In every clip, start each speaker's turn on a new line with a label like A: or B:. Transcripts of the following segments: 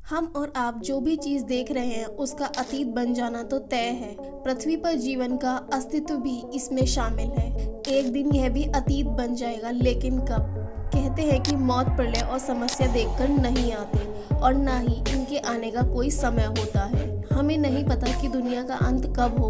A: हम और आप जो भी चीज देख रहे हैं उसका अतीत बन जाना तो तय है। पृथ्वी पर जीवन का अस्तित्व भी इसमें शामिल है। एक दिन यह भी अतीत बन जाएगा, लेकिन कब? कहते हैं कि मौत, प्रलय और समस्या देखकर नहीं आते और ना ही इनके आने का कोई समय होता है। हमें नहीं पता कि दुनिया का अंत कब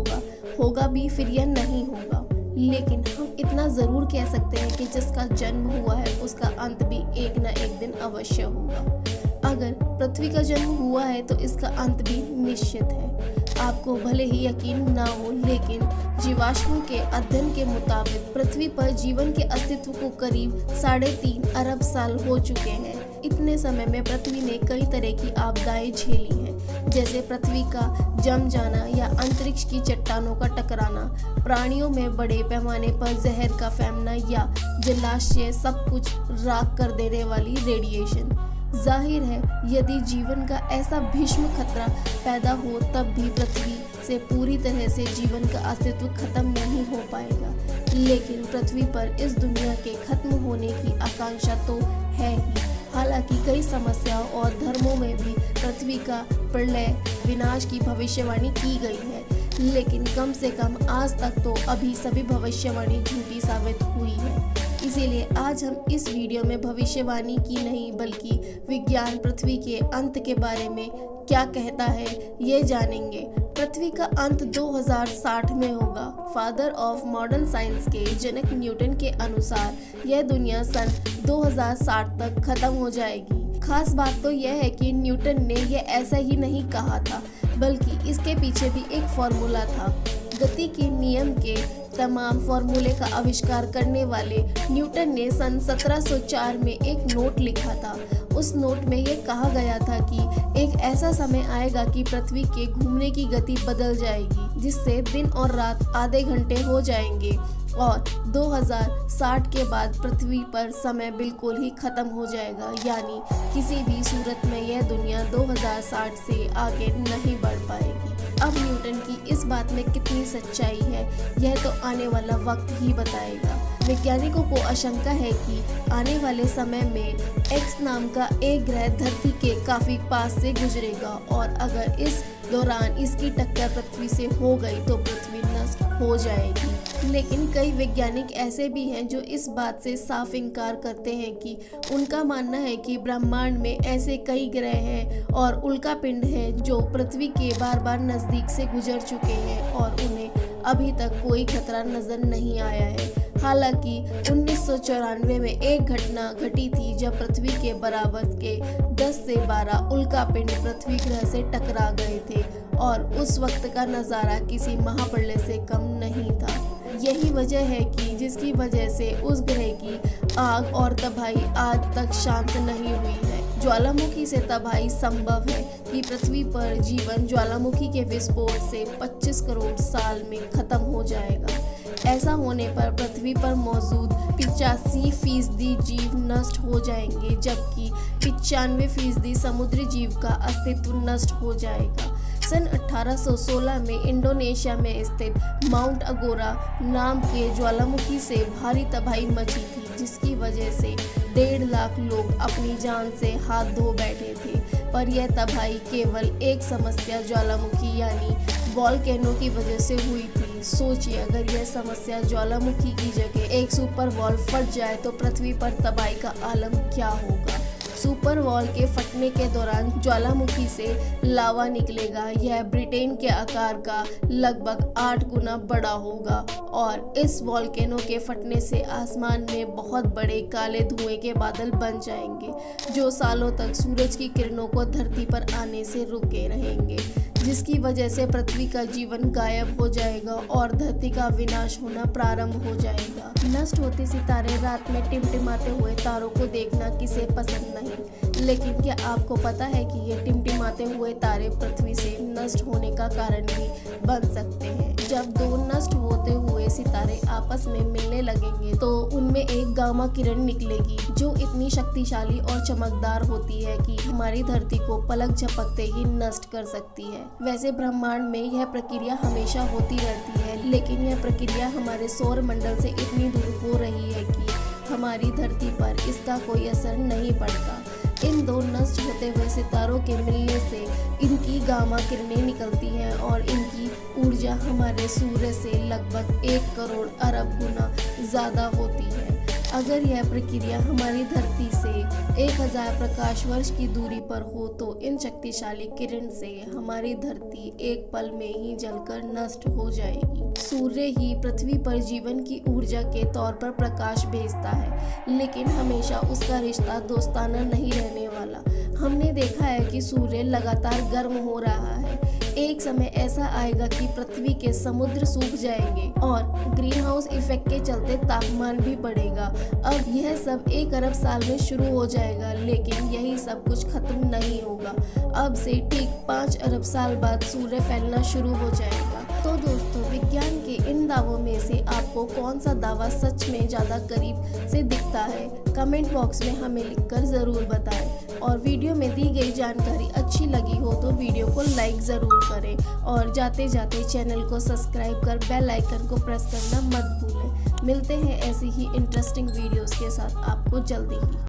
A: होगा भी फिर या नहीं होगा, लेकिन हम इतना जरूर कह सकते हैं कि जिसका जन्म हुआ है उसका अंत भी एक न एक दिन अवश्य होगा। अगर पृथ्वी का जन्म हुआ है तो इसका अंत भी निश्चित है। आपको भले ही यकीन ना हो, लेकिन जीवाश्मों के अध्ययन के मुताबिक पृथ्वी पर जीवन के अस्तित्व को करीब 3.5 अरब साल हो चुके हैं। इतने समय में पृथ्वी ने कई तरह की आपदाएं झेली हैं, जैसे पृथ्वी का जम जाना या अंतरिक्ष की चट्टानों का टकराना, प्राणियों में बड़े पैमाने पर जहर का फैलना या जलाशय सब कुछ राख कर देने वाली रेडिएशन। जाहिर है, यदि जीवन का ऐसा भीष्म खतरा पैदा हो तब भी पृथ्वी से पूरी तरह से जीवन का अस्तित्व खत्म नहीं हो पाएगा। लेकिन पृथ्वी पर इस दुनिया के खत्म होने की आकांक्षा तो है ही। हालांकि कई समस्याओं और धर्मों में भी पृथ्वी का प्रलय विनाश की भविष्यवाणी की गई है, लेकिन कम से कम आज तक तो अभी सभी भविष्यवाणी झूठी साबित हुई है। इसीलिए आज हम इस वीडियो में भविष्यवाणी की नहीं बल्कि विज्ञान पृथ्वी के अंत के बारे में क्या कहता है ये जानेंगे। पृथ्वी का अंत 2060 में होगा। फादर ऑफ मॉडर्न साइंस के जनक न्यूटन के अनुसार यह दुनिया सन 2060 तक खत्म हो जाएगी। खास बात तो यह है कि न्यूटन ने यह ऐसा ही नहीं कहा था, बल्कि इसके पीछे भी एक फॉर्मूला था। गति के नियम के तमाम फॉर्मूले का आविष्कार करने वाले न्यूटन ने सन 1704 में एक नोट लिखा था। उस नोट में ये कहा गया था कि एक ऐसा समय आएगा कि पृथ्वी के घूमने की गति बदल जाएगी, जिससे दिन और रात आधे घंटे हो जाएंगे और 2060 के बाद पृथ्वी पर समय बिल्कुल ही खत्म हो जाएगा। यानी किसी भी सूरत में यह दुनिया 2060 से आगे नहीं बढ़ पाएगी। अब न्यूटन की इस बात में कितनी सच्चाई है यह तो आने वाला वक्त ही बताएगा। वैज्ञानिकों को आशंका है कि आने वाले समय में एक्स नाम का एक ग्रह धरती के काफी पास से गुजरेगा और अगर इस दौरान इसकी टक्कर पृथ्वी से हो गई तो पृथ्वी नष्ट हो जाएगी। लेकिन कई वैज्ञानिक ऐसे भी हैं जो इस बात से साफ इनकार करते हैं कि उनका मानना है कि ब्रह्मांड में ऐसे कई ग्रह हैं और उल्कापिंड हैं जो पृथ्वी के बार बार नजदीक से गुजर चुके हैं और उन्हें अभी तक कोई खतरा नजर नहीं आया है। हालांकि 1994 में एक घटना घटी थी जब पृथ्वी के बराबर के 10 से 12 उल्कापिंड पृथ्वी ग्रह से टकरा गए थे और उस वक्त का नज़ारा किसी महाप्रलय से कम नहीं था। यही वजह है कि जिसकी वजह से उस ग्रह की आग और तबाही आज तक शांत नहीं हुई है। ज्वालामुखी से तबाही संभव है कि पृथ्वी पर जीवन ज्वालामुखी के विस्फोट से 25 करोड़ साल में खत्म हो जाएगा। ऐसा होने पर पृथ्वी पर मौजूद 85% जीव नष्ट हो जाएंगे, जबकि 95% समुद्री जीव का अस्तित्व नष्ट हो जाएगा। सन 1816 में इंडोनेशिया में स्थित माउंट अगोरा नाम के ज्वालामुखी से भारी तबाही मची थी, जिसकी वजह से 1.5 लाख लोग अपनी जान से हाथ धो बैठे थे। पर यह तबाही केवल एक समस्या ज्वालामुखी यानी वॉल्केनो की वजह से हुई थी। सोचिए, अगर यह समस्या ज्वालामुखी की जगह एक सुपर वॉल फट जाए तो पृथ्वी पर तबाही का आलम क्या होगा। सुपर वॉल के फटने के दौरान ज्वालामुखी से लावा निकलेगा। यह ब्रिटेन के आकार का लगभग 8 गुना बड़ा होगा और इस वॉल्केनो के फटने से आसमान में बहुत बड़े काले धुएं के बादल बन जाएंगे, जो सालों तक सूरज की किरणों को धरती पर आने से रोके रहेंगे, जिसकी वजह से पृथ्वी का जीवन गायब हो जाएगा और धरती का विनाश होना प्रारंभ हो जाएगा। नष्ट होते सितारे, रात में टिमटिमाते हुए तारों को देखना किसे पसंद नहीं, लेकिन क्या आपको पता है कि ये टिमटिमाते हुए तारे पृथ्वी से नष्ट होने का कारण भी बन सकते हैं। जब दो नष्ट होते हुए सितारे आपस में मिलने लगेंगे तो उनमें एक गामा किरण निकलेगी जो इतनी शक्तिशाली और चमकदार होती है कि हमारी धरती को पलक झपकते ही नष्ट कर सकती है। वैसे ब्रह्मांड में यह प्रक्रिया हमेशा होती रहती है, लेकिन यह प्रक्रिया हमारे सौर मंडल से इतनी दूर हो रही है कि हमारी धरती पर इसका कोई असर नहीं पड़ता। इन दो नष्ट होते हुए सितारों के मिलने से इनकी गामा किरणें निकलती हैं और इनकी ऊर्जा हमारे सूर्य से लगभग 1 करोड़ अरब गुना ज़्यादा होती है। अगर यह प्रक्रिया हमारी धरती से 1000 प्रकाश वर्ष की दूरी पर हो तो इन शक्तिशाली किरण से हमारी धरती एक पल में ही जलकर नष्ट हो जाएगी। सूर्य ही पृथ्वी पर जीवन की ऊर्जा के तौर पर प्रकाश भेजता है, लेकिन हमेशा उसका रिश्ता दोस्ताना नहीं रहने वाला। हमने देखा है कि सूर्य लगातार गर्म हो रहा है। एक समय ऐसा आएगा कि पृथ्वी के समुद्र सूख जाएंगे और ग्रीन हाउस इफेक्ट के चलते तापमान भी बढ़ेगा। अब यह सब 1 अरब साल में शुरू हो जाएगा, लेकिन यही सब कुछ खत्म नहीं होगा। अब से ठीक 5 अरब साल बाद सूर्य फैलना शुरू हो जाएगा। तो दोस्तों, विज्ञान के इन दावों में से आपको कौन सा दावा सच में ज़्यादा करीब से दिखता है? कमेंट बॉक्स में हमें लिखकर ज़रूर बताएं। और वीडियो में दी गई जानकारी अच्छी लगी हो तो वीडियो को लाइक ज़रूर करें और जाते जाते चैनल को सब्सक्राइब कर बेल आइकन को प्रेस करना मत भूलें। मिलते हैं ऐसी ही इंटरेस्टिंग वीडियोस के साथ आपको जल्दी ही।